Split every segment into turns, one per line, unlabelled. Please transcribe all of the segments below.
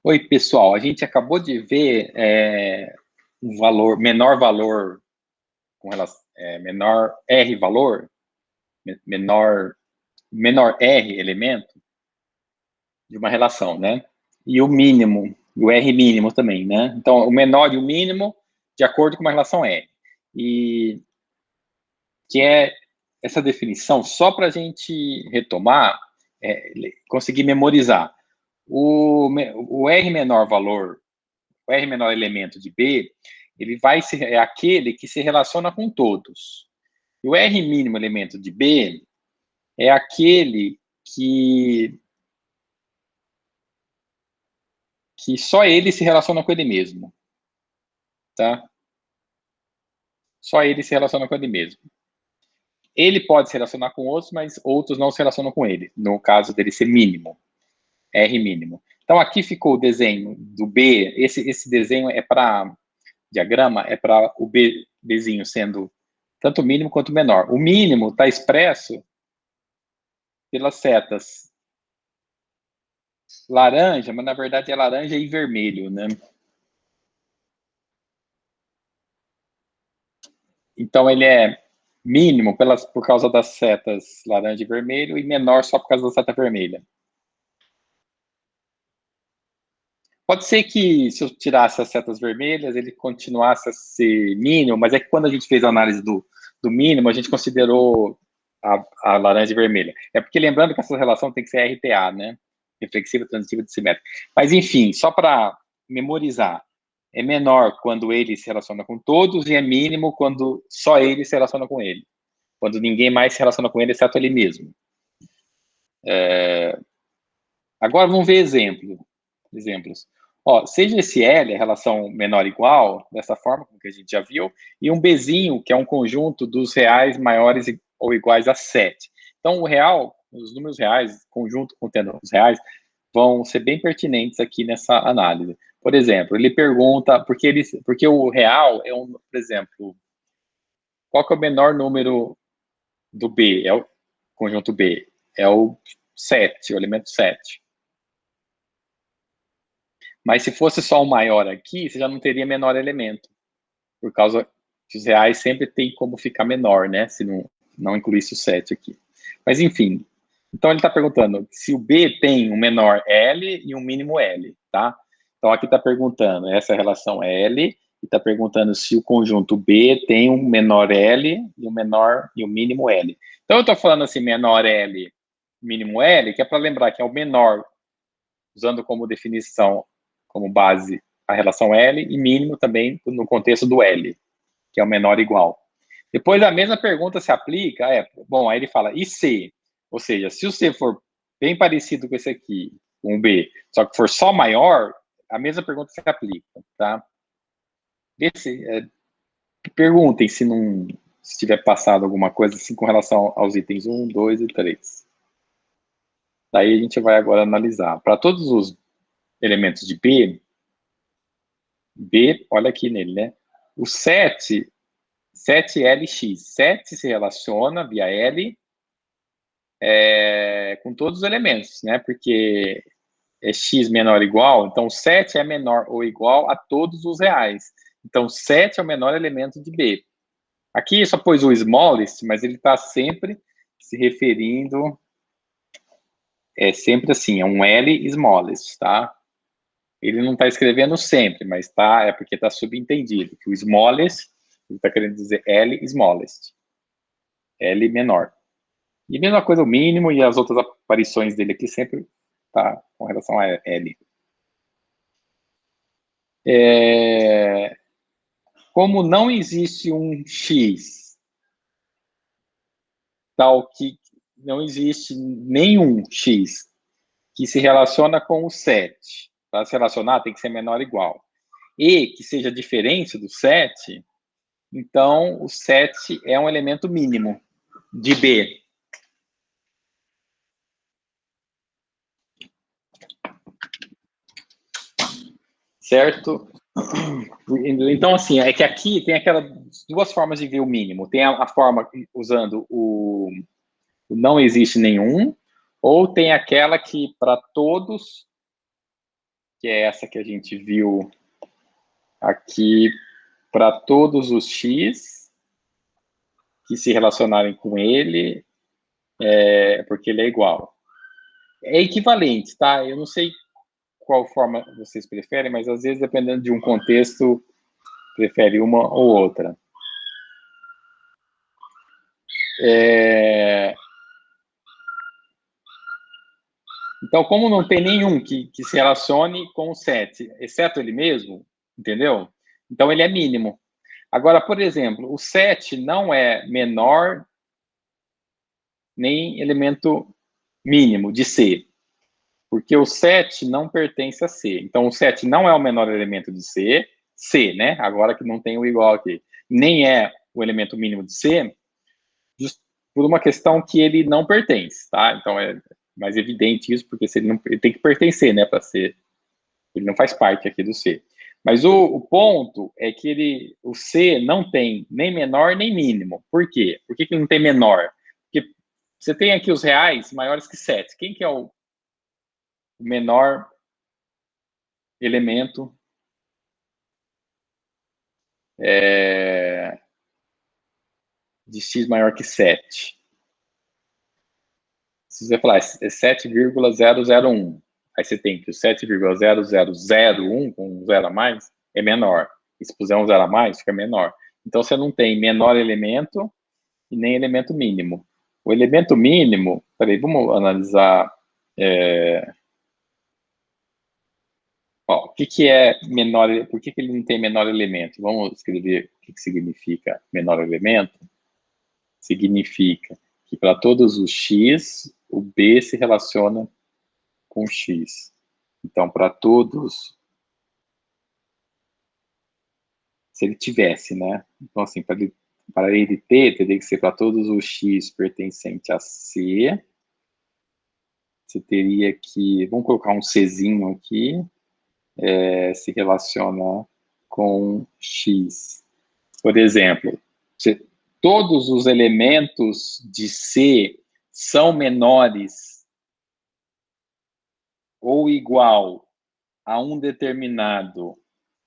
Oi, pessoal. A gente acabou de ver um menor valor com relação, menor R valor, menor, menor R elemento de uma relação, né? E o mínimo, o R mínimo também, né? Então, o menor e o mínimo de acordo com uma relação R. E que é essa definição, só para a gente retomar, conseguir memorizar. O R menor valor, o R menor elemento de B, é aquele que se relaciona com todos. E o R mínimo elemento de B é aquele que só ele se relaciona com ele mesmo, tá? Só ele se relaciona com ele mesmo. Ele pode se relacionar com outros, mas outros não se relacionam com ele, no caso dele ser mínimo, R mínimo. Então, aqui ficou o desenho do B, esse desenho é para diagrama, é para o Bzinho sendo tanto mínimo quanto menor. O mínimo está expresso pelas setas laranja, mas na verdade é laranja e vermelho, né? Então ele é mínimo por causa das setas laranja e vermelho e menor só por causa da seta vermelha. Pode ser que se eu tirasse as setas vermelhas, ele continuasse a ser mínimo, mas é que quando a gente fez a análise do mínimo, a gente considerou a laranja e vermelha. É porque lembrando que essa relação tem que ser RTA, né? Reflexiva, transitiva, dissimétrica. Mas enfim, só para memorizar, é menor quando ele se relaciona com todos e é mínimo quando só ele se relaciona com ele. Quando ninguém mais se relaciona com ele, exceto ele mesmo. Agora vamos ver exemplos. Ó, seja esse L, a relação menor ou igual, dessa forma, como que a gente já viu, e um Bzinho, que é um conjunto dos reais maiores ou iguais a 7. Então, o real, os números reais, conjunto contendo os reais, vão ser bem pertinentes aqui nessa análise. Por exemplo, ele pergunta, porque o real é por exemplo, qual que é o menor número do B? É o conjunto B. É o 7, o elemento 7. Mas se fosse só o maior aqui, você já não teria menor elemento, por causa que os reais sempre tem como ficar menor, né? Se não incluísse o 7 aqui. Mas enfim, então ele está perguntando se o B tem um menor L e um mínimo L, tá? Então aqui está perguntando essa relação L e está perguntando se o conjunto B tem um menor L e um mínimo L. Então eu estou falando assim, menor L, mínimo L, que é para lembrar que é o menor, usando como definição, como base, a relação L, e mínimo também no contexto do L, que é o menor igual. Depois a mesma pergunta se aplica, bom, aí ele fala, e C? Ou seja, se o C for bem parecido com esse aqui, com o B, só que for só maior, a mesma pergunta se aplica, tá? Perguntem se tiver passado alguma coisa assim com relação aos itens 1, 2 e 3. Daí a gente vai agora analisar. Para todos os elementos de B, olha aqui nele, né? O 7LX. 7 se relaciona via L com todos os elementos, né? Porque é x menor ou igual, então 7 é menor ou igual a todos os reais. Então 7 é o menor elemento de B. Aqui só pôs o smallest, mas ele está sempre se referindo, sempre assim, é um L smallest, tá? Ele não está escrevendo sempre, mas é porque está subentendido, que o smallest, ele está querendo dizer L smallest, L menor. E mesma coisa o mínimo e as outras aparições dele aqui sempre tá com relação a L. Como não existe um X, tal que não existe nenhum X que se relaciona com o 7. Para se relacionar tem que ser menor ou igual. E que seja diferente do 7, então o 7 é um elemento mínimo de B. Certo? Então, assim, é que aqui tem aquelas duas formas de ver o mínimo. Tem a forma usando o não existe nenhum, ou tem aquela que para todos que é essa que a gente viu aqui para todos os x que se relacionarem com ele, porque ele é igual. É equivalente, tá? Eu não sei qual forma vocês preferem, mas às vezes, dependendo de um contexto, prefere uma ou outra. Então, como não tem nenhum que se relacione com o 7, exceto ele mesmo, entendeu? Então, ele é mínimo. Agora, por exemplo, o 7 não é menor nem elemento mínimo de C, porque o 7 não pertence a C. Então, o 7 não é o menor elemento de C, né? Agora que não tem o igual aqui. Nem é o elemento mínimo de C, por uma questão que ele não pertence, tá? Então, é mais evidente isso, porque se ele tem que pertencer, né, para ser. Ele não faz parte aqui do C. Mas o ponto é que o C não tem nem menor nem mínimo. Por quê? Por que ele não tem menor? Porque você tem aqui os reais maiores que 7. Quem que é o menor elemento de x maior que 7? Se você falar, é 7,001. Aí você tem que o 7,0001, com um zero a mais, é menor. E se puser um zero a mais, fica menor. Então, você não tem menor elemento e nem elemento mínimo. O elemento mínimo, peraí, vamos analisar. O que é menor? Por que ele não tem menor elemento? Vamos escrever o que significa menor elemento. Significa que para todos os x, o b se relaciona com x. Então, para todos, se ele tivesse, né? Então, assim, para ele ter, teria que ser para todos os x pertencente a C. Você teria que, vamos colocar um Czinho aqui, se relaciona com x. Por exemplo, se todos os elementos de C são menores ou igual a um determinado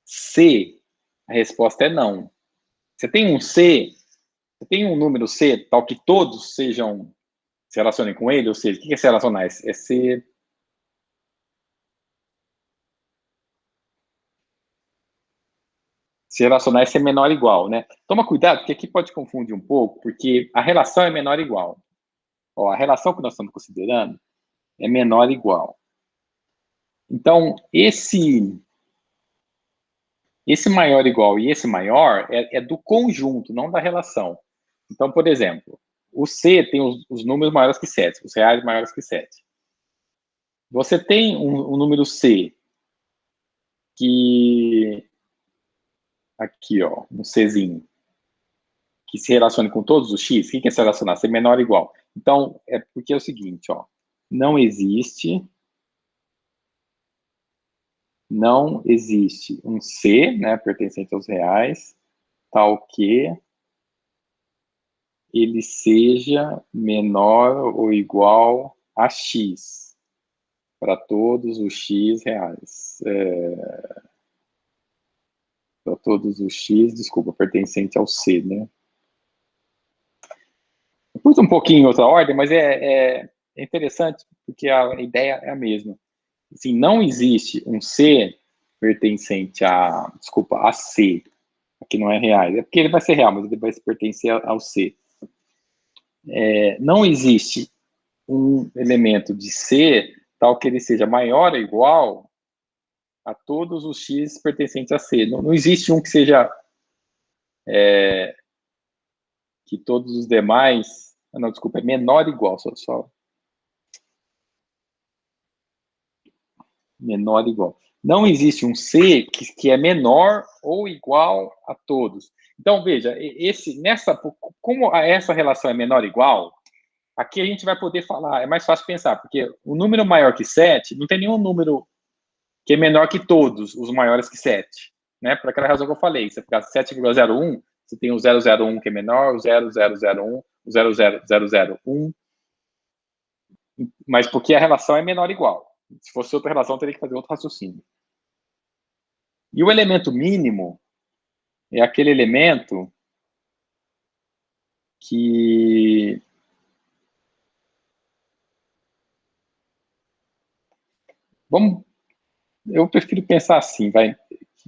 C, a resposta é não. Você tem um C, você tem um número C, tal que todos se relacionem com ele, ou seja, o que é se relacionar? É ser relacionar é ser menor ou igual, né? Toma cuidado, porque aqui pode confundir um pouco, porque a relação é menor ou igual. Ó, a relação que nós estamos considerando é menor ou igual. Então, esse maior ou igual e esse maior é do conjunto, não da relação. Então, por exemplo, o C tem os números maiores que 7, os reais maiores que 7. Você tem um número C que... Aqui, ó, um Czinho, que se relacione com todos os x. O que é se relacionar? Ser menor ou igual. Então, é porque é o seguinte, ó, não existe um C, né, pertencente aos reais, tal que ele seja menor ou igual a x, para todos os x reais. Para todos os x, desculpa, pertencente ao C, né? Eu pus um pouquinho em outra ordem, mas é interessante, porque a ideia é a mesma. Assim, não existe um C pertencente a C, aqui não é reais, é porque ele vai ser real, mas ele vai pertencer ao C. Não existe um elemento de C tal que ele seja maior ou igual a todos os x pertencentes a C. Não existe um que seja que todos os demais... Não, desculpa, é menor ou igual, só menor ou igual. Não existe um C que é menor ou igual a todos. Então, veja, como essa relação é menor ou igual, aqui a gente vai poder falar, é mais fácil pensar, porque o número maior que 7, não tem nenhum número que é menor que todos os maiores que 7, né? Por aquela razão que eu falei, se você ficar 7,01, você tem o 001 que é menor, o 0001, o 00001, mas porque a relação é menor ou igual. Se fosse outra relação, teria que fazer outro raciocínio. E o elemento mínimo é aquele elemento que... Eu prefiro pensar assim, vai,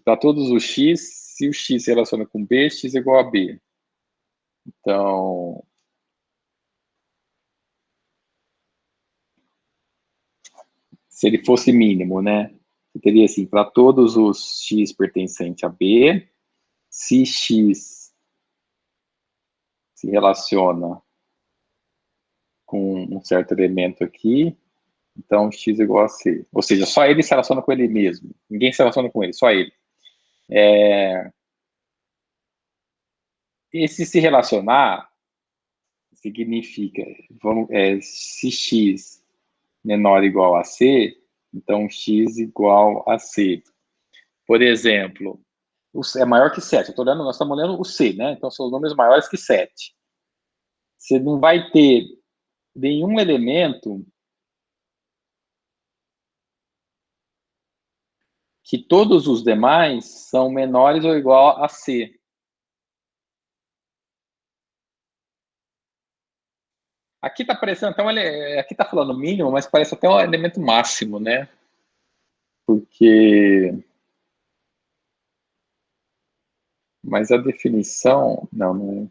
para todos os x, se o x se relaciona com b, x é igual a b. Então, se ele fosse mínimo, né? Teria assim, para todos os x pertencentes a b, se x se relaciona com um certo elemento aqui, então x é igual a c. Ou seja, só ele se relaciona com ele mesmo. Ninguém se relaciona com ele, só ele. Esse se relacionar significa, se x menor ou igual a c, então x igual a c. Por exemplo, é maior que 7. Nós estamos olhando o c, né? Então são os números maiores que 7. Você não vai ter nenhum elemento que todos os demais são menores ou igual a c. Aqui está parecendo até aqui está falando mínimo, mas parece até um elemento máximo, né? Porque... Mas a definição... Não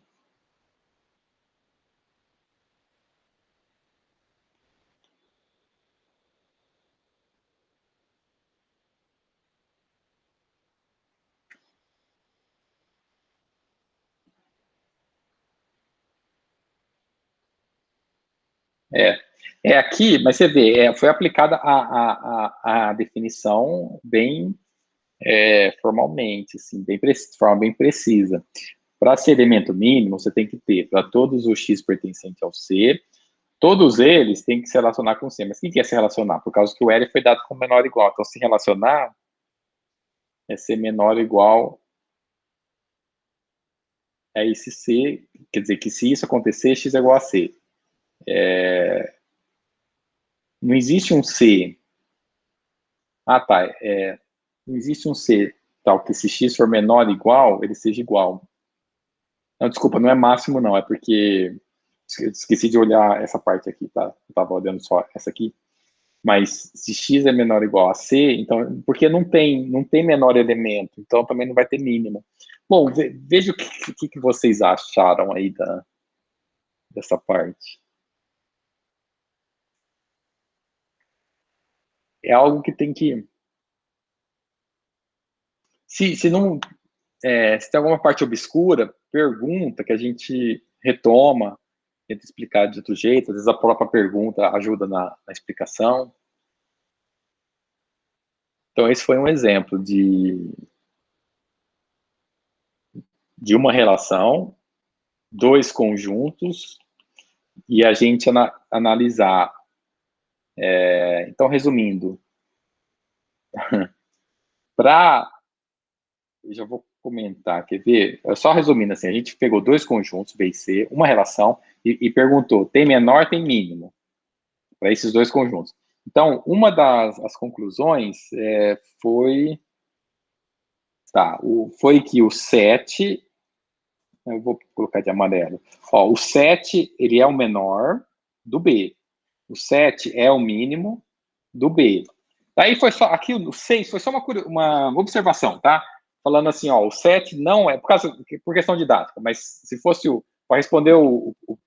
é aqui, mas você vê, foi aplicada a definição bem formalmente, assim, de forma bem precisa. Para ser elemento mínimo, você tem que ter, para todos os x pertencentes ao C, todos eles têm que se relacionar com C. Mas quem quer se relacionar? Por causa que o L foi dado como menor ou igual. Então, se relacionar é ser menor ou igual a esse C. Quer dizer que se isso acontecer, x é igual a C. Não existe um C. Tá. Não existe um C tal que se x for menor ou igual, ele seja igual. Não, desculpa, não é máximo, não. É porque esqueci de olhar essa parte aqui, tá? Eu estava olhando só essa aqui. Mas se x é menor ou igual a c, então, porque não tem menor elemento, então também não vai ter mínimo. Bom, veja o que vocês acharam aí dessa parte. É algo que tem que... Se não... se tem alguma parte obscura, pergunta que a gente retoma, tenta explicar de outro jeito, às vezes a própria pergunta ajuda na explicação. Então, esse foi um exemplo de uma relação, dois conjuntos, e a gente analisar. Então, resumindo, eu já vou comentar, quer ver? Só resumindo assim, a gente pegou dois conjuntos, B e C, uma relação, e perguntou, tem menor, tem mínimo, para esses dois conjuntos. Então, uma das conclusões foi... foi que o 7... Eu vou colocar de amarelo. O 7, ele é o menor do B. O 7 é o mínimo do B. Daí foi só... Aqui o 6 foi só uma observação, tá? Falando assim, o 7 não é... Por questão didática, mas se fosse para responder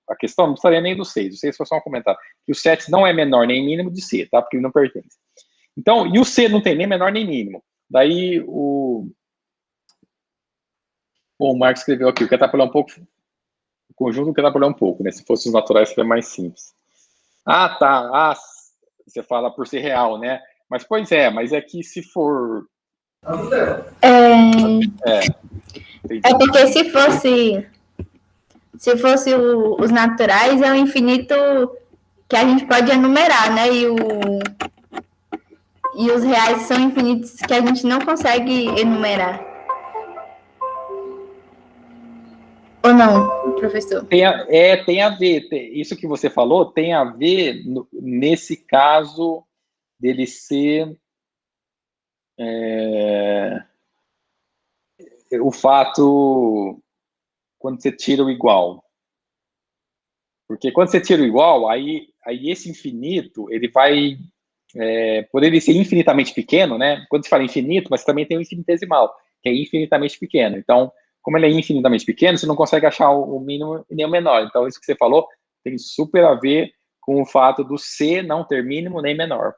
a questão, não precisaria nem do 6. O 6 foi só um comentário. Que o 7 não é menor nem mínimo de C, tá? Porque ele não pertence. Então, e o C não tem nem menor nem mínimo. Daí o Marcos escreveu aqui, o que atrapalhar um pouco... O conjunto que atrapalhar um pouco, né? Se fosse os naturais, seria mais simples. Tá. Você fala por ser real, né? Mas, pois é, mas é que se for...
Porque se fosse os naturais, é o infinito que a gente pode enumerar, né? E os reais são infinitos que a gente não consegue enumerar. Ou não, professor?
Tem a ver. Isso que você falou tem a ver, nesse caso, dele ser... o fato quando você tira o igual. Porque quando você tira o igual, aí esse infinito, ele vai, por ele ser infinitamente pequeno, né? Quando você fala infinito, mas também tem o infinitesimal, que é infinitamente pequeno. Então, como ele é infinitamente pequeno, você não consegue achar o mínimo e nem o menor. Então, isso que você falou tem super a ver com o fato do C não ter mínimo nem menor.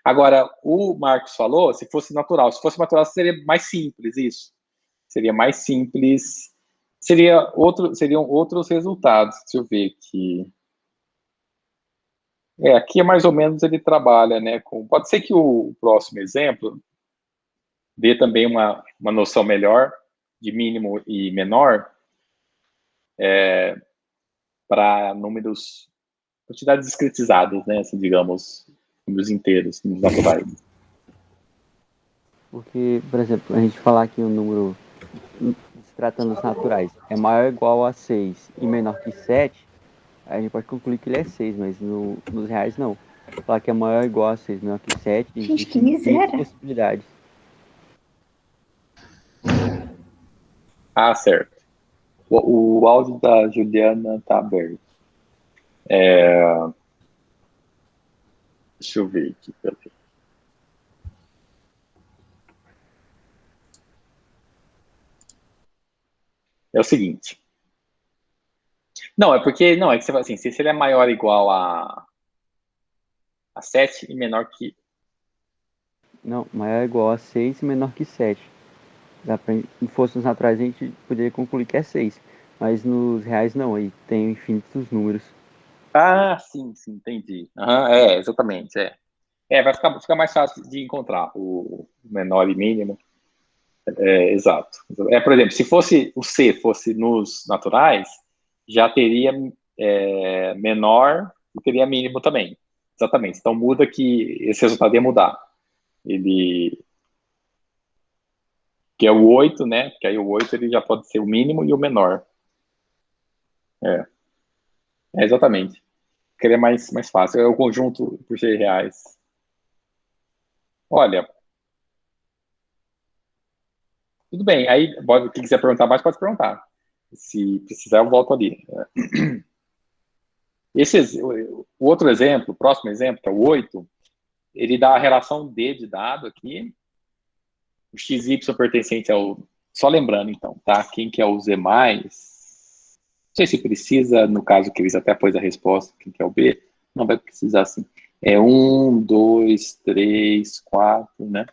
Agora, o Marcos falou, se fosse natural. Se fosse natural, seria mais simples isso. Seria mais simples. Seriam outros resultados. Deixa eu ver aqui. Aqui é mais ou menos ele trabalha, né? Pode ser que o próximo exemplo dê também uma noção melhor de mínimo e menor para números, quantidades discretizadas, né? Assim, digamos, números inteiros, números naturais.
Porque, por exemplo, a gente falar que um número, se tratando dos naturais, é maior ou igual a 6 e menor que 7, aí a gente pode concluir que ele é 6, mas nos reais não. Falar que é maior ou igual a 6, menor que 7,
Gente,
existem
que
infinitas
miséria.
possibilidades.
Ah, certo. O áudio da Juliana está aberto. Deixa eu ver aqui. É o seguinte. Não, é porque que você fala assim, se ele é maior ou igual a 7 e menor que...
Não, maior ou igual a 6 e menor que 7. Se fosse nos naturais, a gente poderia concluir que é 6. Mas nos reais não, aí tem infinitos números.
Ah, sim, entendi. Exatamente, vai ficar mais fácil de encontrar o menor e mínimo. Exato. Por exemplo, se fosse o C fosse nos naturais, já teria menor e teria mínimo também. Exatamente. Então muda que esse resultado ia mudar. Ele que é o 8, né? Que aí o 8 ele já pode ser o mínimo e o menor. Exatamente. Ficaria mais fácil. É o conjunto por ser reais. Olha, tudo bem. Aí, quem quiser perguntar mais, pode perguntar. Se precisar, eu volto ali. O outro exemplo, o próximo exemplo, que é o 8, ele dá a relação D de dado aqui. O XY pertencente ao... Só lembrando, então, tá? Quem que é o Z+, não sei se precisa, no caso que eles até pôs a resposta, quem que é o B, não vai precisar, sim. É 1, 2, 3, 4, né?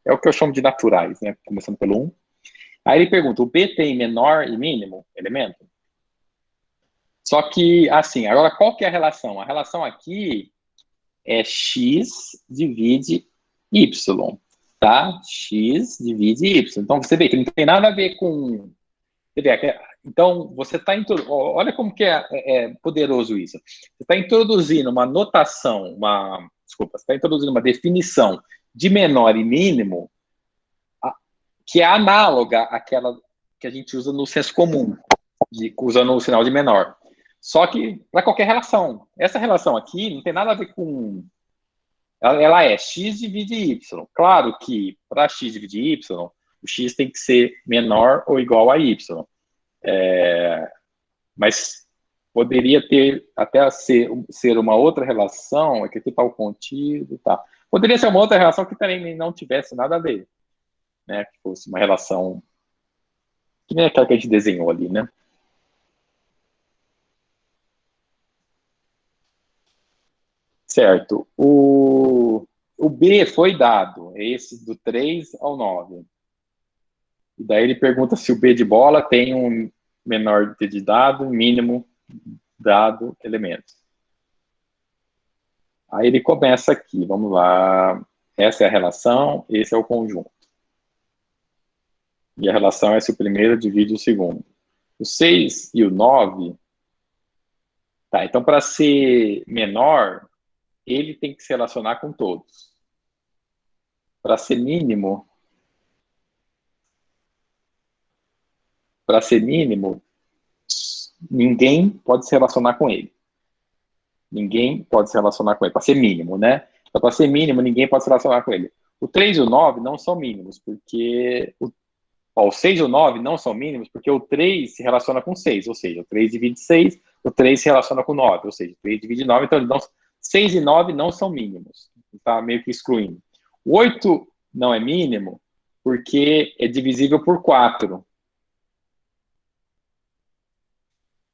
É o que eu chamo de naturais, né? Começando pelo 1. Aí ele pergunta, o B tem menor e mínimo elemento? Só que, assim, agora qual que é a relação? A relação aqui é x divide y, tá? X divide y. Então, você vê que não tem nada a ver com... Então, você está... Olha como que é poderoso isso. Você está introduzindo uma notação, Desculpa, você está introduzindo uma definição de menor e mínimo que é análoga àquela que a gente usa no senso comum, usando o sinal de menor. Só que para qualquer relação. Essa relação aqui não tem nada a ver com... Ela é x divide y. Claro que para x dividir y, o x tem que ser menor ou igual a y. Mas poderia ter até ser uma outra relação, aqui está o contido, tá. Poderia ser uma outra relação que também não tivesse nada a ver, né? Que fosse uma relação que nem aquela que a gente desenhou ali, né? Certo. O B foi dado, é esse do 3 ao 9. E daí ele pergunta se o B de bola tem um menor de dado, mínimo dado elemento. Aí ele começa aqui, vamos lá. Essa é a relação, esse é o conjunto. E a relação é se o primeiro divide o segundo. O 6 e o 9... Tá, então para ser menor, ele tem que se relacionar com todos. Para ser mínimo, ninguém pode se relacionar com ele. Ninguém pode se relacionar com ele, para ser mínimo, né? Então, para ser mínimo, ninguém pode se relacionar com ele. O 3 e o 9 não são mínimos, porque Ó, o 6 e o 9 não são mínimos porque o 3 se relaciona com 6, ou seja, o 3 divide 6, o 3 se relaciona com 9, ou seja, o 3 divide 9, então 6 e 9 não são mínimos. Está meio que excluindo. O 8 não é mínimo porque é divisível por 4.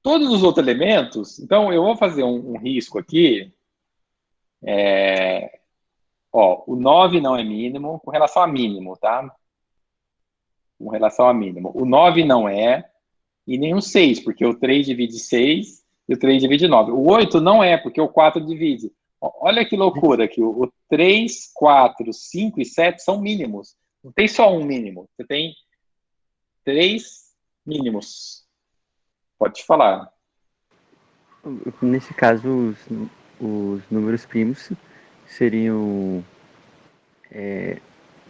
Todos os outros elementos, então eu vou fazer um risco aqui. Ó, o 9 não é mínimo com relação a mínimo, tá? Com relação a mínimo. O 9 não é, e nem o 6, porque o 3 divide 6 e o 3 divide 9. O 8 não é, porque o 4 divide. Olha que loucura aqui. O 3, 4, 5 e 7 são mínimos. Não tem só um mínimo. Você tem 3 mínimos. Pode falar.
Nesse caso, os números primos seriam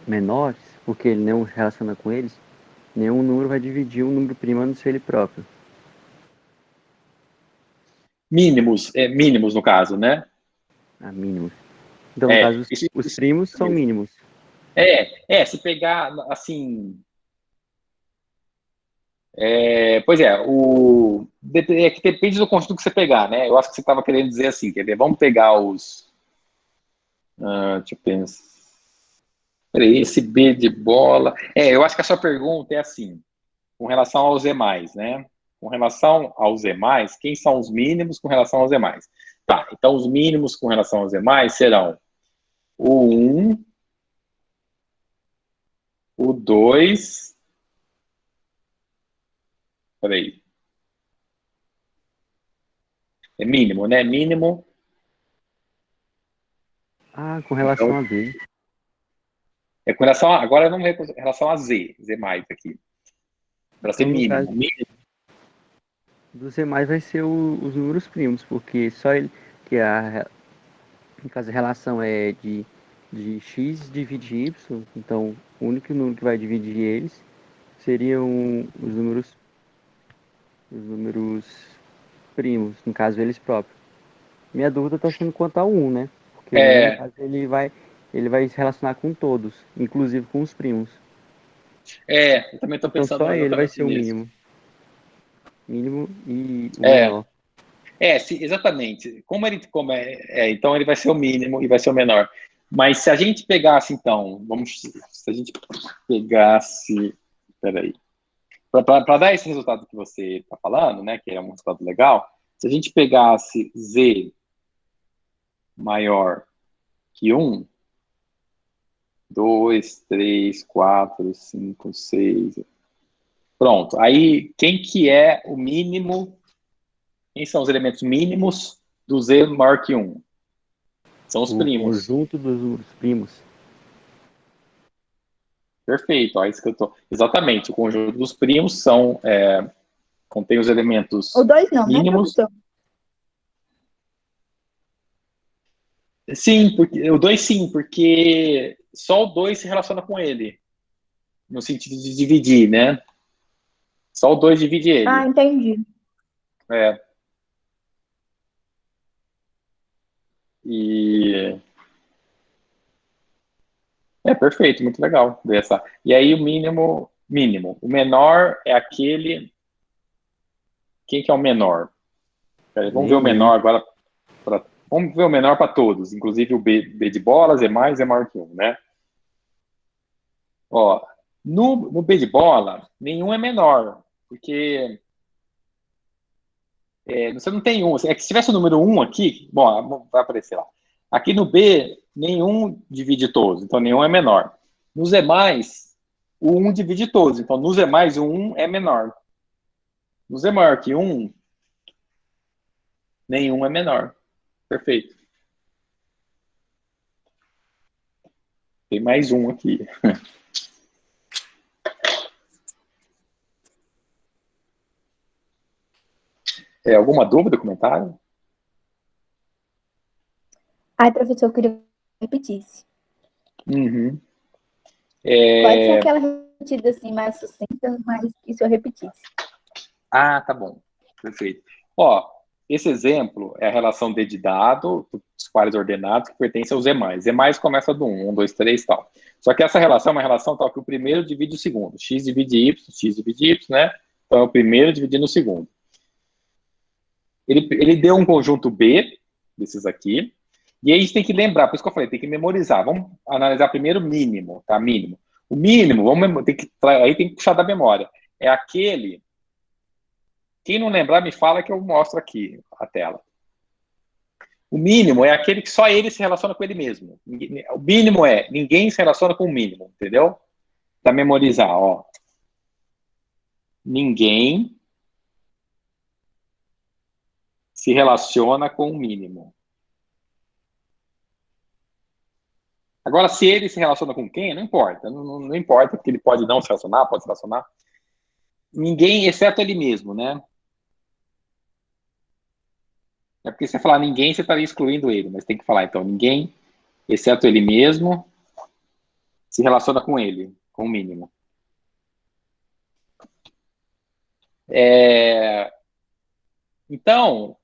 menores, porque ele não se relaciona com eles. Nenhum número vai dividir um número primo a não ser ele próprio.
Mínimos, mínimos no caso, né?
Mínimos. Então, no caso, os primos são mínimos.
Se pegar, assim... pois é, que depende do conjunto que você pegar, né? Eu acho que você estava querendo dizer assim, quer ver? Vamos pegar os... deixa eu pensar. Peraí, esse B de bola... eu acho que a sua pergunta é assim, com relação aos demais, né? Com relação aos demais, quem são os mínimos com relação aos demais? Tá, então os mínimos com relação aos demais serão o 1, o 2... Peraí. É mínimo, né? Mínimo.
Com relação
Então,
a B.
com relação a, agora vamos ver com relação a Z mais aqui. Para ser
Então, no
mínimo.
caso, dos demais vai ser os números primos, porque só ele, no caso a relação é de x divide y, então o único número que vai dividir eles seriam os números primos, no caso eles próprios. Minha dúvida está sendo quanto ao 1, né? Porque o 1, no caso, ele vai se relacionar com todos, inclusive com os primos.
Eu também estou
Então
pensando
só ele vai
exatamente
ser o
nisso.
mínimo. Mínimo e o menor.
Exatamente. Então ele vai ser o mínimo e vai ser o menor. Mas se a gente pegasse, então, se a gente pegasse, peraí, para dar esse resultado que você está falando, né, que é um resultado legal, se a gente pegasse Z maior que 1, 2, 3, 4, 5, 6. Pronto. Aí, quem que é o mínimo? Quem são os elementos mínimos do Z maior que 1? São os
O
primos.
conjunto dos números primos.
Perfeito. Ó, isso que eu tô... Exatamente. O conjunto dos primos contém os elementos
O 2 não,
mínimos.
né, professor?
Sim, o 2 sim, porque só o 2 se relaciona com ele. No sentido de dividir, né? Só o 2 divide ele.
Entendi.
E... perfeito, muito legal. E aí o mínimo. O menor é aquele... Quem que é o menor? Peraí, vamos ver o
Nenhum.
menor agora. Vamos ver o menor para todos, inclusive o B de bolas é maior que 1, né? Ó, no B de bola, nenhum é menor, porque você não tem um. É que se tivesse o número 1 aqui, bom, vai aparecer lá. Aqui no B, nenhum divide todos, então nenhum é menor. Nos demais, o 1 divide todos, então nos demais o 1 é menor. Nos é maior que 1, nenhum é menor. Perfeito. Tem mais um aqui. Alguma dúvida, comentário?
Professor, eu queria que repetisse.
Uhum.
Pode ser aquela repetida assim, mais sucinta, mas que o senhor repetisse.
Tá bom. Perfeito. Ó, esse exemplo é a relação D de dado dos pares ordenados que pertence aos Z+. Z+ começa do 1, 2, 3 e tal. Só que essa relação é uma relação tal que o primeiro divide o segundo. X divide Y, X divide Y, né? Então é o primeiro dividindo o segundo. Ele deu um conjunto B, desses aqui, e aí a gente tem que lembrar, por isso que eu falei, tem que memorizar. Vamos analisar primeiro o mínimo, tá? Mínimo. O mínimo, aí tem que puxar da memória. É aquele... Quem não lembrar, me fala que eu mostro aqui a tela. O mínimo é aquele que só ele se relaciona com ele mesmo. O mínimo é, ninguém se relaciona com o mínimo, entendeu? Para memorizar, ó. Ninguém se relaciona com o mínimo. Agora, se ele se relaciona com quem, não importa. Não importa, porque ele pode não se relacionar, pode se relacionar. Ninguém, exceto ele mesmo, né? É porque se você falar ninguém, você estaria excluindo ele, mas tem que falar, então, ninguém, exceto ele mesmo, se relaciona com ele, com o mínimo. Então,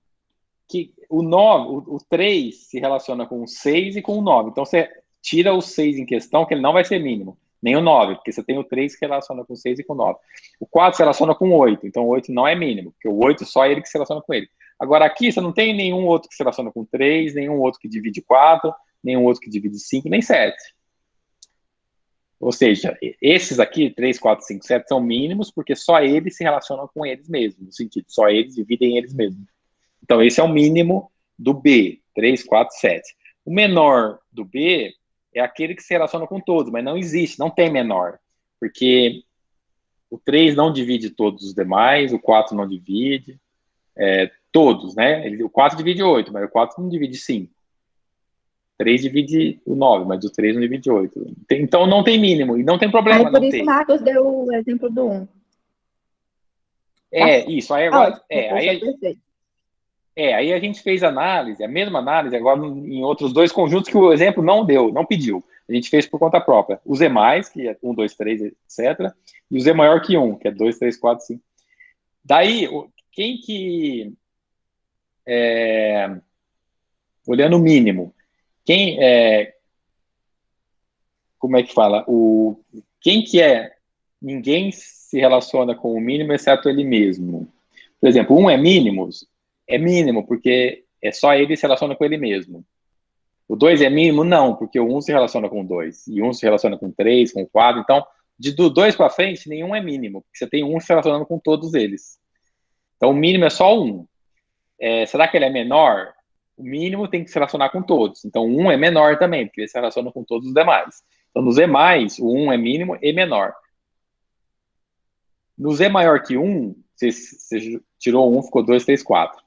o 3 se relaciona com o 6 e com o 9. Então, você tira o 6 em questão, que ele não vai ser mínimo. Nem o 9, porque você tem o 3 que relaciona com o 6 e com o 9. O 4 se relaciona com o 8, então o 8 não é mínimo, porque o 8 só é ele que se relaciona com ele. Agora, aqui, você não tem nenhum outro que se relaciona com 3, nenhum outro que divide 4, nenhum outro que divide 5, nem 7. Ou seja, esses aqui, 3, 4, 5, 7, são mínimos, porque só eles se relacionam com eles mesmos, no sentido, só eles dividem eles mesmos. Então, esse é o mínimo do B, 3, 4, 7. O menor do B é aquele que se relaciona com todos, mas não existe, não tem menor, porque o 3 não divide todos os demais, o 4 não divide, todos, né? O 4 divide 8, mas o 4 não divide 5. 3 divide o 9, mas o 3 não divide 8. Então não tem mínimo, e não tem problema
Aí por
não
isso
ter.
Marcos deu o exemplo do 1.
Isso, aí agora...
Perfeito.
Aí a gente fez análise, a mesma análise, agora em outros dois conjuntos que o exemplo não deu, não pediu. A gente fez por conta própria. O Z+, que é 1, 2, 3, etc. E o Z maior que 1, que é 2, 3, 4, 5. Daí, quem que... olhando o mínimo, como é que fala? Quem que é? Ninguém se relaciona com o mínimo, exceto ele mesmo. Por exemplo, 1 é mínimo, porque é só ele se relaciona com ele mesmo. O 2 é mínimo? Não, porque o 1 se relaciona com o 2, e 1 se relaciona com 3, com 4, então, do 2 para frente, nenhum é mínimo, porque você tem 1 se relacionando com todos eles. Então, o mínimo é só 1. Será que ele é menor? O mínimo tem que se relacionar com todos. Então, 1 é menor também, porque ele se relaciona com todos os demais. Então, no Z+, o 1 é mínimo e menor. No Z maior que 1, você tirou 1, ficou 2, 3, 4.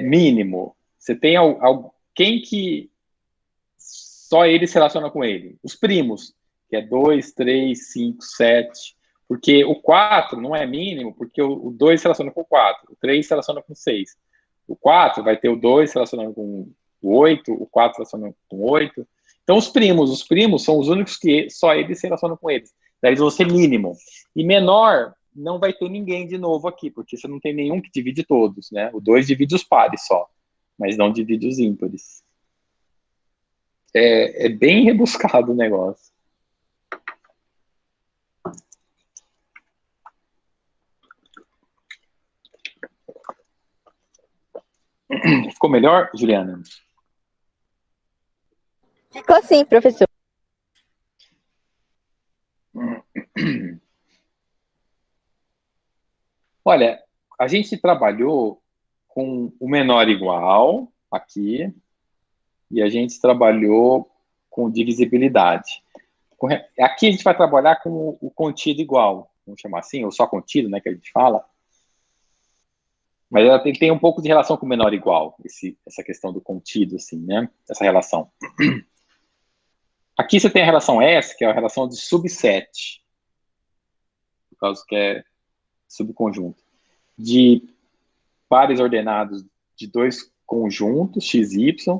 Mínimo, você tem quem que só ele se relaciona com ele? Os primos, que é 2, 3, 5, 7. Porque o 4 não é mínimo, porque o 2 se relaciona com o 4, o 3 se relaciona com o 6. O 4 vai ter o 2 se relacionando com o 8, o 4 se relaciona com o 8. Então, os primos são os únicos que só eles se relacionam com eles. Daí eles vão ser mínimo. E menor, não vai ter ninguém de novo aqui, porque você não tem nenhum que divide todos, né? O 2 divide os pares só, mas não divide os ímpares. É bem rebuscado o negócio. Ficou melhor, Juliana?
Ficou sim, professor.
Olha, a gente trabalhou com o menor igual aqui, e a gente trabalhou com divisibilidade. Aqui a gente vai trabalhar com o contido igual, vamos chamar assim, ou só contido, né, que a gente fala. Mas ela tem um pouco de relação com o menor igual, essa questão do contido, assim, né, essa relação. Aqui você tem a relação S, que é a relação de subset, por causa que é subconjunto, de pares ordenados de dois conjuntos, x e y,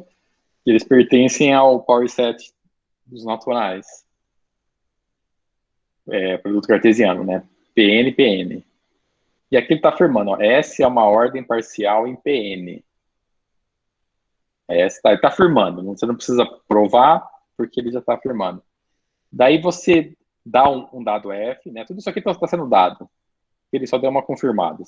que eles pertencem ao power set dos naturais. Produto cartesiano, né? PN, PN. E aqui ele está afirmando, ó, S é uma ordem parcial em Pn. Ele está afirmando, você não precisa provar, porque ele já está afirmando. Daí você dá um dado F, né? Tudo isso aqui está sendo dado. Ele só deu uma confirmada.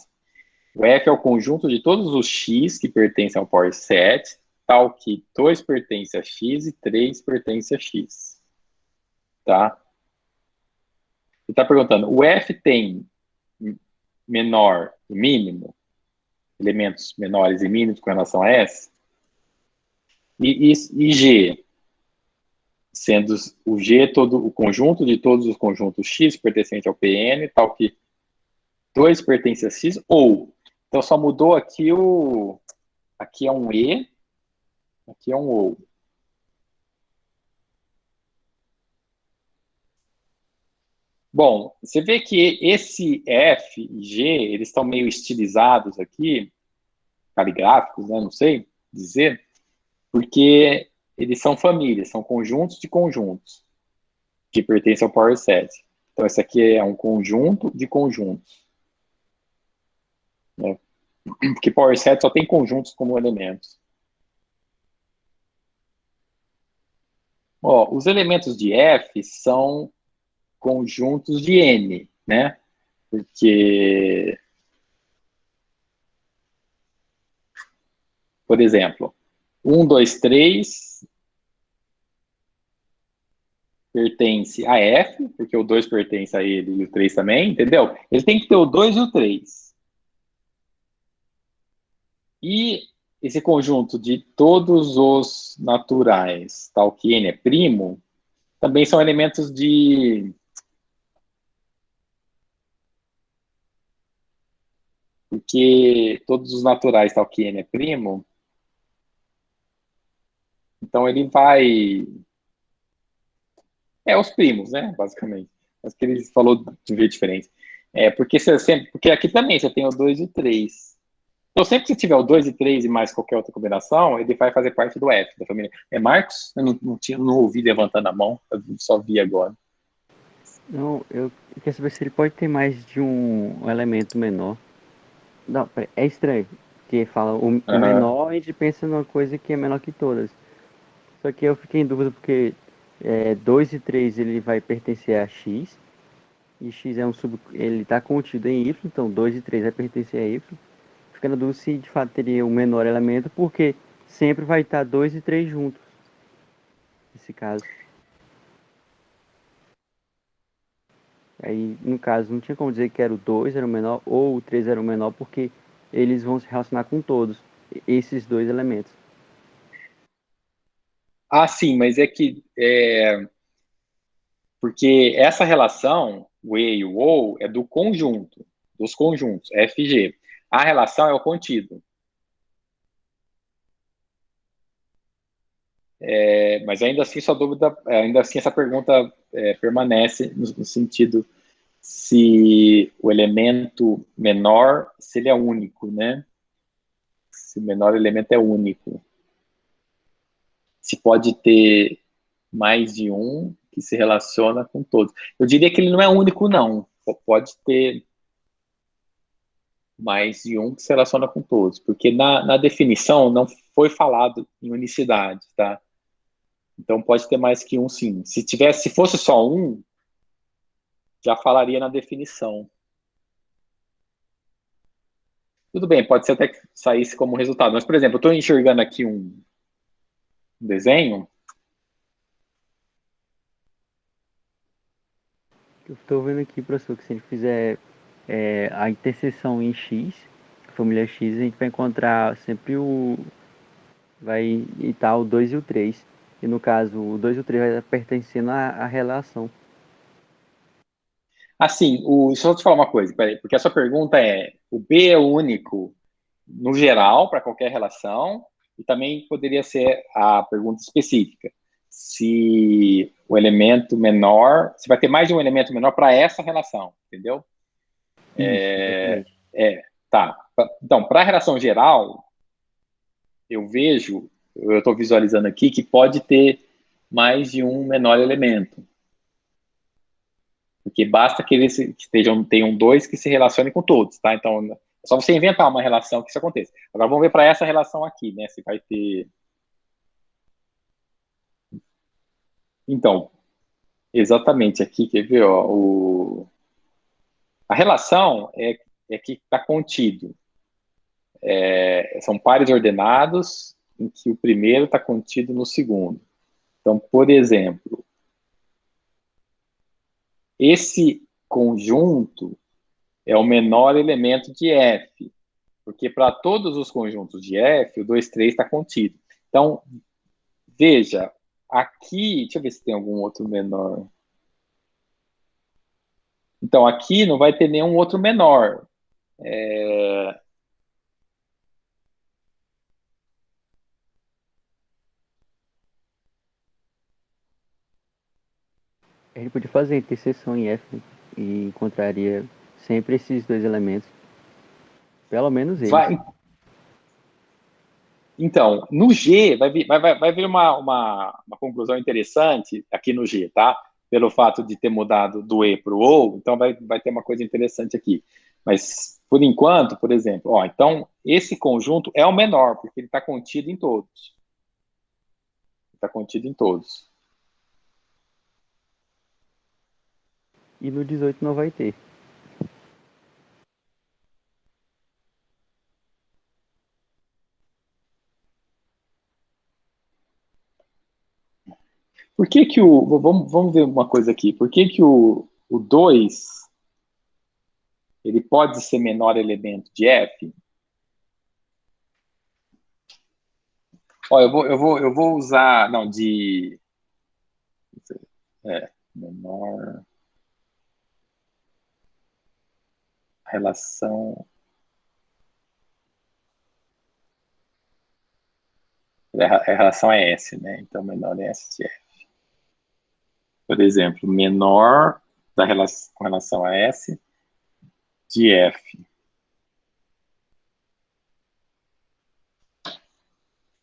O F é o conjunto de todos os X que pertencem ao power set, tal que 2 pertence a X e 3 pertence a X. Tá? Ele está perguntando, o F tem menor e mínimo? Elementos menores e mínimos com relação a S? E G? Sendo o G todo o conjunto de todos os conjuntos X pertencentes ao Pn, tal que 2 pertence a X, ou, então só mudou aqui aqui é um E, aqui é um OU. Bom, você vê que esse F e G, eles estão meio estilizados aqui, caligráficos, né, não sei dizer, porque eles são famílias, são conjuntos de conjuntos que pertencem ao power set. Então, esse aqui é um conjunto de conjuntos. Né? Porque power set só tem conjuntos como elementos. Ó, os elementos de F são conjuntos de N, né? Porque, por exemplo, 1, 2, 3 pertence a F, porque o 2 pertence a ele e o 3 também, entendeu? Ele tem que ter o 2 e o 3. E esse conjunto de todos os naturais, tal que N é primo, também são elementos de... Porque todos os naturais, tal que N é primo, então ele vai... os primos, né, basicamente. Mas que ele falou de ver diferente. Porque aqui também você tem o 2 e o 3. Então, sempre que você tiver o 2 e 3 e mais qualquer outra combinação, ele vai fazer parte do F, da família. É Marcos? Eu não ouvi levantando a mão, eu só vi agora.
Não, eu quero saber se ele pode ter mais de um elemento menor. Não, é estranho, porque fala o menor, a gente pensa numa coisa que é menor que todas. Só que eu fiquei em dúvida porque 2 e 3 ele vai pertencer a X, e X é ele está contido em Y, então 2 e 3 vai pertencer a Y. Fica na dúvida se de fato teria o menor elemento, porque sempre vai estar 2 e 3 juntos, nesse caso. Aí, no caso, não tinha como dizer que era o 2 era o menor ou o 3 era o menor, porque eles vão se relacionar com todos, esses dois elementos.
Ah, sim, mas é que... porque essa relação, o E e o OU, é do conjunto, dos conjuntos, F e G. A relação é o contido. Mas ainda assim, sua dúvida, ainda assim, essa pergunta permanece no sentido se o elemento menor, se ele é único, né? Se o menor elemento é único. Se pode ter mais de um que se relaciona com todos. Eu diria que ele não é único, não. Pode ter mais de um que se relaciona com todos, porque na definição não foi falado em unicidade, tá? Então pode ter mais que um, sim. Se fosse só um, já falaria na definição. Tudo bem, pode ser até que saísse como resultado. Mas, por exemplo, eu estou enxergando aqui um desenho.
Eu estou vendo aqui, professor, que se a gente fizer a interseção em X, família X, a gente vai encontrar sempre vai estar o 2 e o 3. E no caso, o 2 e o 3 vai estar pertencendo à relação.
Assim, deixa eu te falar uma coisa, peraí, porque a sua pergunta é: o B é único no geral, para qualquer relação, e também poderia ser a pergunta específica. Se o elemento menor, se vai ter mais de um elemento menor para essa relação, entendeu?
Isso, exatamente.
Tá. Então, para a relação geral, eu estou visualizando aqui que pode ter mais de um menor elemento. Porque basta que eles tenham dois que se relacionem com todos, tá? Então, é só você inventar uma relação que isso aconteça. Agora, vamos ver para essa relação aqui, né? Se vai ter... Então, exatamente aqui, quer ver, ó, a relação é que está contido. São pares ordenados em que o primeiro está contido no segundo. Então, por exemplo, esse conjunto é o menor elemento de F, porque para todos os conjuntos de F, o 2, 3 está contido. Então, veja, aqui, deixa eu ver se tem algum outro menor. Então, aqui não vai ter nenhum outro menor.
A gente podia fazer interseção em F, né? E encontraria sempre esses dois elementos. Pelo menos eles.
Então, no G, vai vir uma conclusão interessante aqui no G, tá? Pelo fato de ter mudado do E para o OU, então vai ter uma coisa interessante aqui. Mas, por enquanto, por exemplo, ó, então, esse conjunto é o menor, porque ele está contido em todos. Está contido em todos.
E no 18 não vai ter.
Por que que vamos ver uma coisa aqui. Por que que o 2 ele pode ser menor elemento de F? Ó, eu vou usar, não, menor relação. A relação é S, né? Então, menor é S de F. Por exemplo, menor com relação a S de F.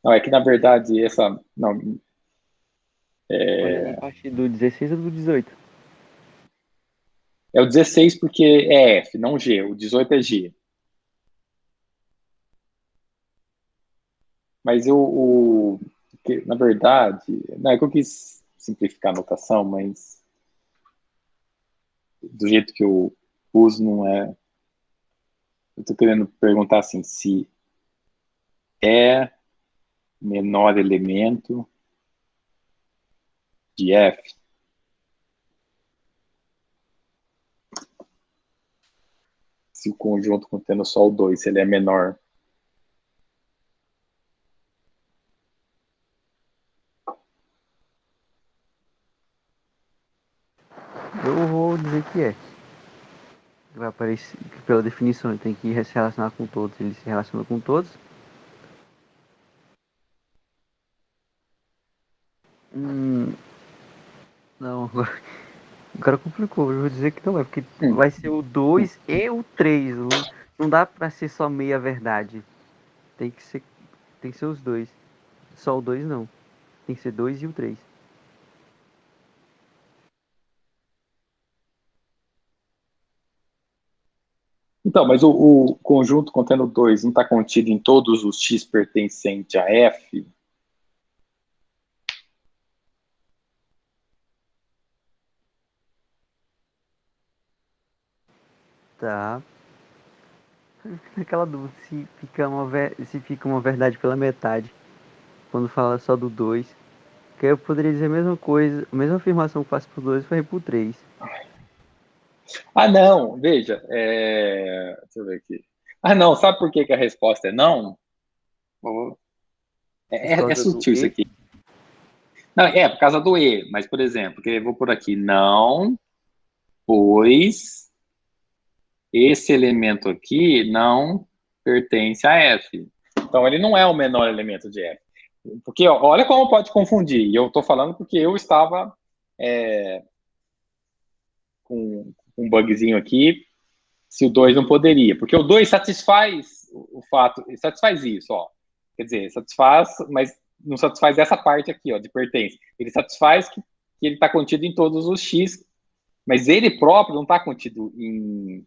Não, é que na verdade essa. Não,
Olha a partir do 16 ou do 18.
é o 16 porque é F, não G. O 18 é G. Mas na verdade, não é que eu quis simplificar a notação, mas do jeito que eu uso não é. Eu estou querendo perguntar assim, se é menor elemento de F. Se o conjunto contendo só o 2, se ele é menor.
Eu vou dizer que é. Vai aparecer, pela definição, ele tem que se relacionar com todos. Ele se relaciona com todos. Não, agora complicou. Eu vou dizer que não é, porque vai ser o 2 e o 3. Não dá pra ser só meia verdade. Tem que ser os dois. Só o 2 não. Tem que ser 2 e o 3.
Então, mas o conjunto contendo 2 não está contido em todos os x pertencentes a F?
Tá. Aquela dúvida se fica uma verdade pela metade. Quando fala só do 2. Que eu poderia dizer a mesma coisa, a mesma afirmação que faço pro 2 foi pro 3.
Ah, não, veja, deixa eu ver aqui. Ah, não, sabe por que que a resposta é não?
Por
É
causa do
sutil isso
E.
aqui. Não, por causa do E, mas, por exemplo, que eu vou por aqui, não, pois esse elemento aqui não pertence a F. Então, ele não é o menor elemento de F. Porque, ó, olha como pode confundir. E eu estou falando porque eu estava com um bugzinho aqui, se o 2 não poderia. Porque o 2 satisfaz o fato, satisfaz isso, ó. Quer dizer, satisfaz, mas não satisfaz essa parte aqui, ó, de pertence. Ele satisfaz que ele está contido em todos os x mas ele próprio não está contido em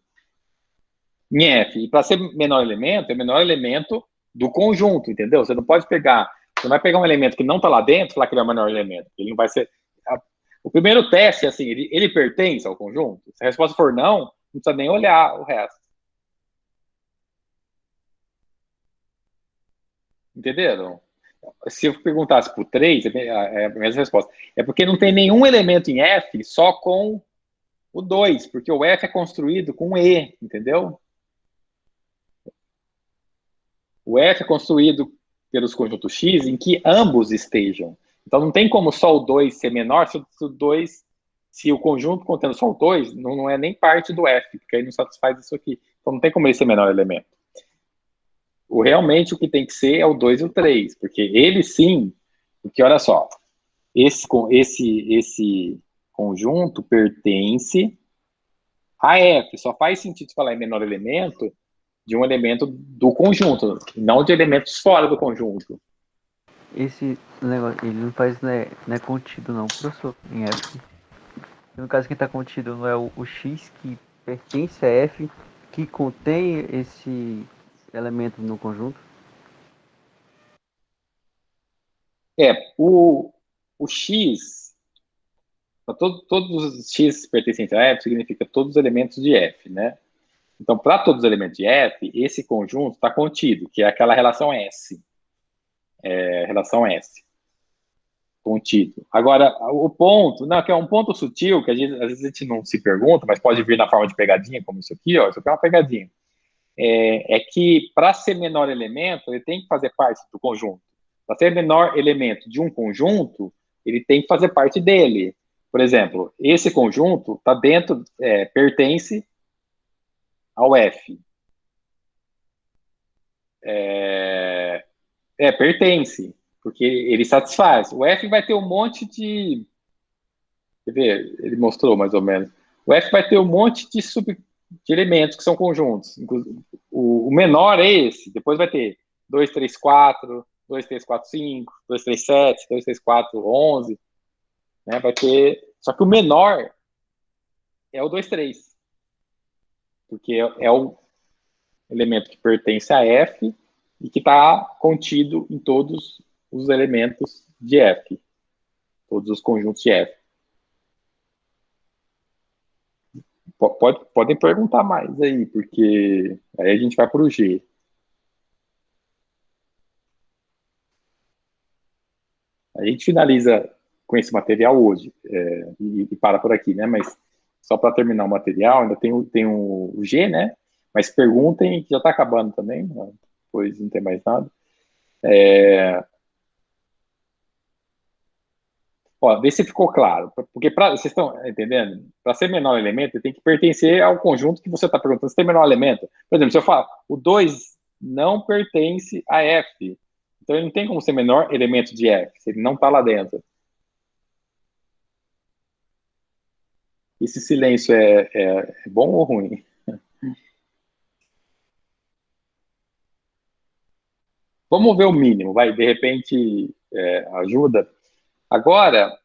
F. E para ser menor elemento, é o menor elemento do conjunto, entendeu? Você não pode pegar, você não vai pegar um elemento que não está lá dentro e falar que ele é o menor elemento. Ele não vai ser. O primeiro teste é assim, ele pertence ao conjunto? Se a resposta for não precisa nem olhar o resto. Entenderam? Se eu perguntasse por 3, é a mesma resposta. É porque não tem nenhum elemento em F só com o 2, porque o F é construído com E, entendeu? O F é construído pelos conjuntos X em que ambos estejam. Então não tem como só o 2 ser menor se o conjunto contendo só o 2 não é nem parte do F, porque aí não satisfaz isso aqui. Então não tem como ele ser menor elemento. Realmente o que tem que ser é o 2 e o 3, porque ele sim, porque olha só, esse conjunto pertence a F, só faz sentido falar em menor elemento de um elemento do conjunto, não de elementos fora do conjunto.
Esse negócio, ele não faz, não é contido não, professor, em F. No caso, quem está contido não é o X que pertence a F, que contém esse elemento no conjunto?
O X, todos os X pertencentes a F significa todos os elementos de F, né? Então, para todos os elementos de F, esse conjunto está contido, que é aquela relação S. Relação S. Contido. Agora, o ponto, não, que é um ponto sutil, que às vezes a gente não se pergunta, mas pode vir na forma de pegadinha, como isso aqui, ó, isso aqui é uma pegadinha. É que, para ser menor elemento, ele tem que fazer parte do conjunto. Para ser menor elemento de um conjunto, ele tem que fazer parte dele. Por exemplo, esse conjunto está dentro, pertence ao F. Pertence, porque ele satisfaz. O F vai ter um monte de... Quer ver? Ele mostrou mais ou menos. O F vai ter um monte de elementos que são conjuntos. O menor é esse. Depois vai ter 2, 3, 4, 2, 3, 4, 5, 2, 3, 7, 2, 3, 4, 11. Né? Vai ter... Só que o menor é o 2, 3. Porque é o elemento que pertence a F e que está contido em todos os elementos de F. Todos os conjuntos de F. Podem perguntar mais aí, porque aí a gente vai para o G. A gente finaliza com esse material hoje, e para por aqui, né? Mas só para terminar o material, ainda tem o G, né? Mas perguntem, que já está acabando também, né? Depois não tem mais nada. Ó, vê se ficou claro, porque vocês estão entendendo? Para ser menor elemento, ele tem que pertencer ao conjunto que você está perguntando se tem menor elemento. Por exemplo, se eu falar, o 2 não pertence a F, então ele não tem como ser menor elemento de F, se ele não está lá dentro. Esse silêncio é bom ou ruim? Vamos ver o mínimo, vai, de repente ajuda. Agora,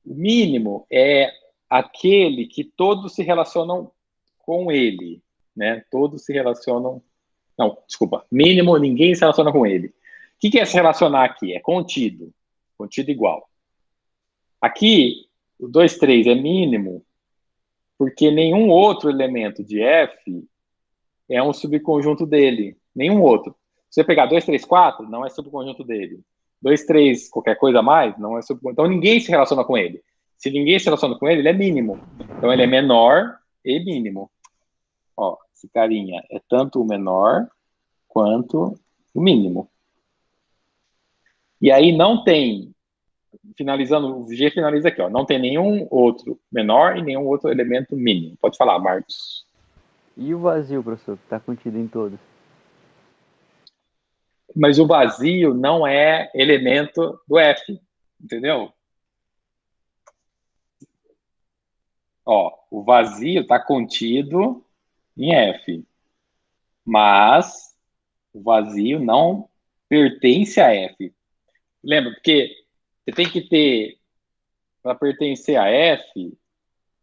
o mínimo é aquele que todos se relacionam com ele, né? Todos se relacionam... Não, desculpa. Mínimo, ninguém se relaciona com ele. O que é se relacionar aqui? É contido. Contido igual. Aqui, o 2, 3 é mínimo, porque nenhum outro elemento de F é um subconjunto dele. Nenhum outro. Se você pegar 2, 3, 4, não é subconjunto dele. 2, 3, qualquer coisa a mais, não é subconjunto. Então, ninguém se relaciona com ele. Se ninguém se relaciona com ele, ele é mínimo. Então, ele é menor e mínimo. Ó, esse carinha é tanto o menor quanto o mínimo. E aí não tem, finalizando, o G finaliza aqui, ó, não tem nenhum outro menor e nenhum outro elemento mínimo. Pode falar, Marcos.
E o vazio, professor, que está contido em todos?
Mas o vazio não é elemento do F, entendeu? Ó, o vazio está contido em F, mas o vazio não pertence a F. Lembra? Porque você tem que ter para pertencer a F,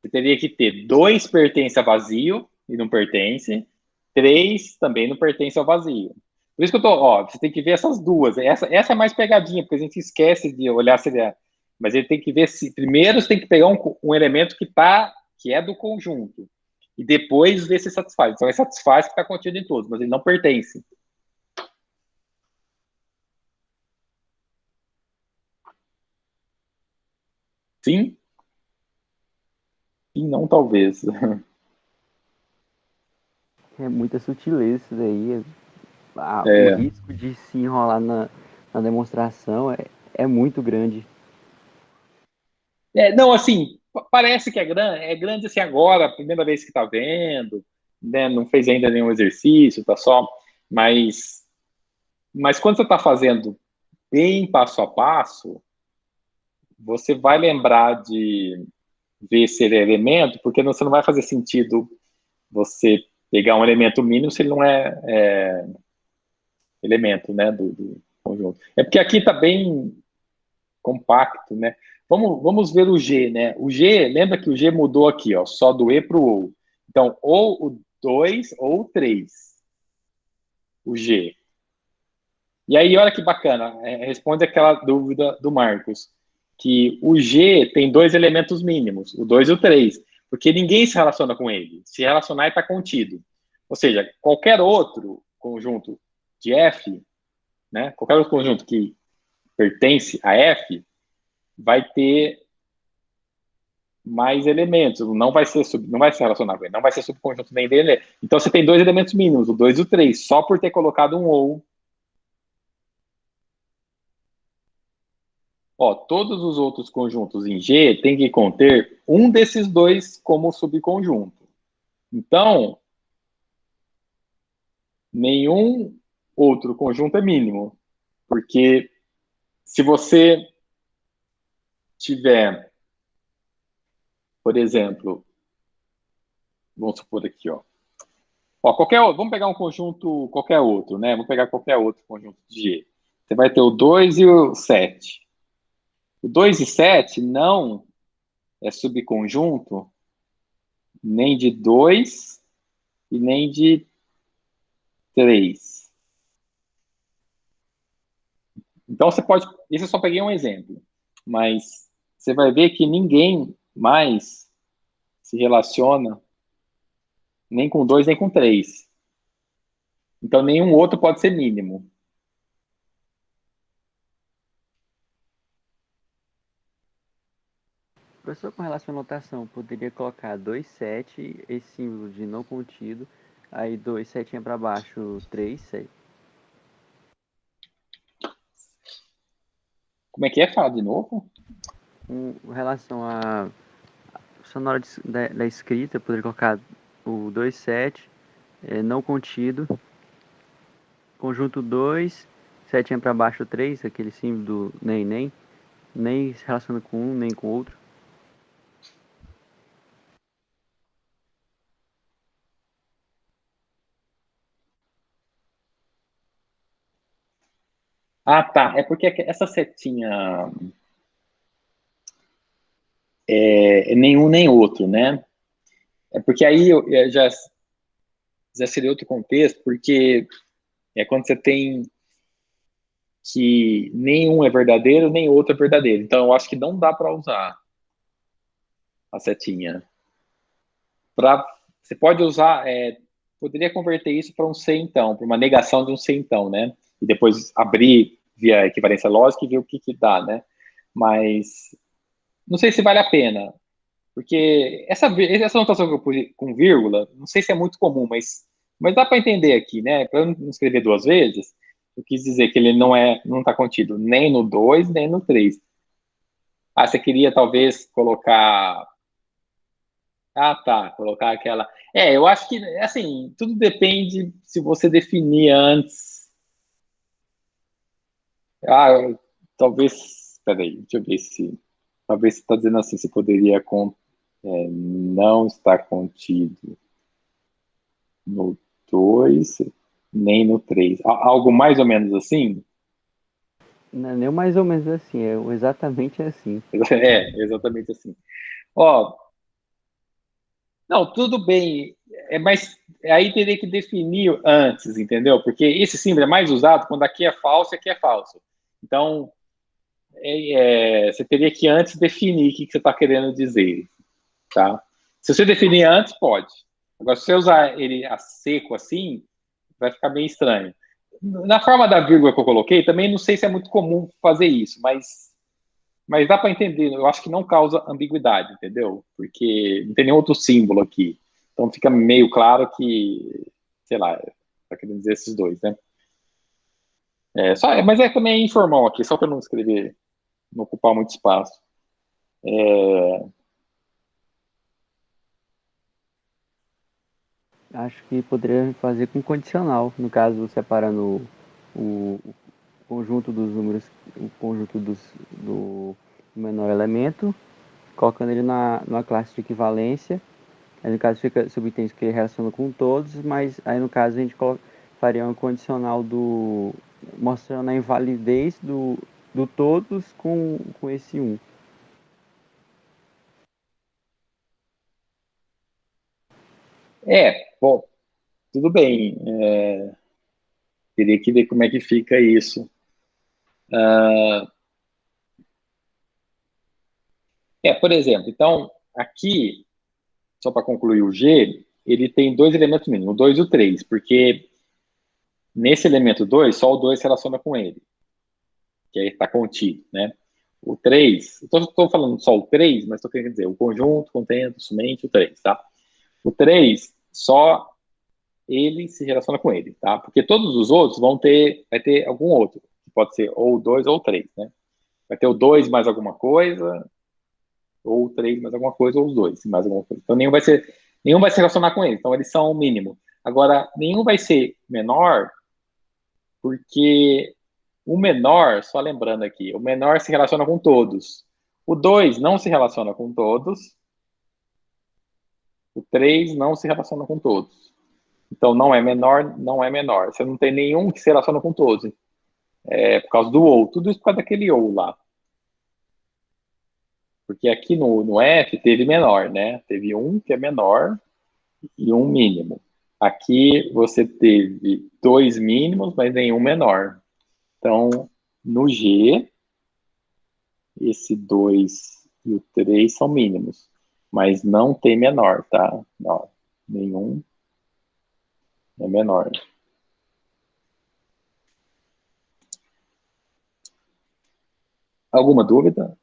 você teria que ter 2 pertence a vazio e não pertence, 3 também não pertence ao vazio. Por isso que eu tô, ó, você tem que ver essas duas. Essa é mais pegadinha, porque a gente esquece de olhar se ele é. Mas ele tem que ver se. Primeiro você tem que pegar um elemento que é do conjunto. E depois ver se satisfaz. Então, ele satisfaz que está contido em todos, mas ele não pertence. Sim? Sim, não, talvez.
É muita sutileza isso daí. O
É,
risco de se enrolar na demonstração é muito grande.
não, assim, parece que é grande assim agora, a primeira vez que está vendo, né? Não fez ainda nenhum exercício, tá só. Mas, mas quando você está fazendo bem passo a passo, você vai lembrar de ver se ele é elemento, porque você não vai fazer sentido você pegar um elemento mínimo se ele não é elemento, né, do conjunto. É porque aqui está bem compacto, né? Vamos ver o G, né? O G, lembra que o G mudou aqui, ó, só do E para o OU. Então, ou o 2 ou o 3, o G. E aí, olha que bacana, responde aquela dúvida do Marcos, que o G tem 2 elementos mínimos, o 2 e o 3, porque ninguém se relaciona com ele. Se relacionar, está contido. Ou seja, qualquer outro conjunto de F, né, qualquer outro conjunto que pertence a F, vai ter mais elementos, não vai se relacionar com ele, não vai ser subconjunto nem dele. Então você tem 2 elementos mínimos, o 2 e o 3, só por ter colocado um ou. Ó, todos os outros conjuntos em G têm que conter um desses dois como subconjunto. Então, nenhum outro conjunto é mínimo, porque se você tiver, por exemplo, vamos supor aqui, ó, vamos pegar um conjunto qualquer outro, né? Vamos pegar qualquer outro conjunto de G. Você vai ter o 2 e o 7. O 2 e 7 não é subconjunto nem de 2 e nem de 3. Então você pode. Isso eu só peguei um exemplo. Mas você vai ver que ninguém mais se relaciona nem com 2 nem com 3. Então nenhum outro pode ser mínimo.
Professor, com relação à notação, poderia colocar 2 7 esse símbolo de não contido, aí 2 setinha para baixo, 3 7.
Como é que é? Fala de novo?
Com relação a só na hora da escrita, poderia colocar o 2 7 não contido, conjunto 2 setinha para baixo, 3 aquele símbolo do nem se relaciona com um nem com o outro.
Ah, tá. É porque essa setinha é nenhum nem outro, né? É porque aí já seria outro contexto, porque é quando você tem que nenhum é verdadeiro, nem outro é verdadeiro. Então, eu acho que não dá para usar a setinha. Você pode usar, poderia converter isso para um C então, para uma negação de um C então, né? E depois abrir via equivalência lógica e ver o que dá, né? Mas não sei se vale a pena, porque essa notação que eu pus com vírgula, não sei se é muito comum, mas dá para entender aqui, né? Para eu não escrever duas vezes, eu quis dizer que ele não está contido nem no 2 nem no 3. Ah, você queria talvez colocar. Ah, tá, colocar aquela. Eu acho que, assim, tudo depende se você definir antes. Ah, talvez. Peraí, deixa eu ver se. Talvez você está dizendo assim, se poderia não estar contido no 2 nem no 3. Algo mais ou menos assim?
Não é nem mais ou menos assim, é exatamente assim.
É, exatamente assim. Ó, não, tudo bem, mas aí teria que definir antes, entendeu? Porque esse símbolo é mais usado quando aqui é falso e aqui é falso. Então, você teria que antes definir o que você está querendo dizer, tá? Se você definir antes, pode. Agora, se você usar ele a seco assim, vai ficar bem estranho. Na forma da vírgula que eu coloquei, também não sei se é muito comum fazer isso, mas dá para entender. Eu acho que não causa ambiguidade, entendeu? Porque não tem nenhum outro símbolo aqui. Então fica meio claro que, sei lá, tá querendo dizer esses dois, né? Mas é também informal aqui, só para não escrever, não ocupar muito espaço.
Acho que poderia fazer com condicional, no caso, separando o conjunto dos números, o conjunto do menor elemento, colocando ele numa classe de equivalência. Aí no caso fica subtenso que ele relaciona com todos, mas aí no caso a gente faria um condicional mostrando a invalidez do todos com esse um.
Bom, tudo bem. Teria que ver como é que fica isso. Por exemplo, então, aqui, só para concluir o G, ele tem dois elementos mínimos, o 2 e o 3, porque nesse elemento 2 só o 2 se relaciona com ele, que aí está contido, né? O 3, estou falando só o 3, mas estou querendo dizer o conjunto, contento, somente o 3, tá? O 3, só ele se relaciona com ele, tá? Porque todos os outros vai ter algum outro, que pode ser ou o 2 ou o 3, né? Vai ter o 2 mais alguma coisa, ou o 3 mais alguma coisa, ou os dois mais alguma coisa. Então nenhum vai se relacionar com ele, então eles são o mínimo. Agora, nenhum vai ser menor, porque o menor, só lembrando aqui, o menor se relaciona com todos. O 2 não se relaciona com todos. O 3 não se relaciona com todos. Então, não é menor, não é menor. Você não tem nenhum que se relaciona com todos. É por causa do ou. Tudo isso por causa daquele ou lá. Porque aqui no F teve menor, né? Teve um que é menor e um mínimo. Aqui você teve dois mínimos, mas nenhum menor. Então, no G, esse 2 e o 3 são mínimos, mas não tem menor, tá? Não, nenhum é menor. Alguma dúvida?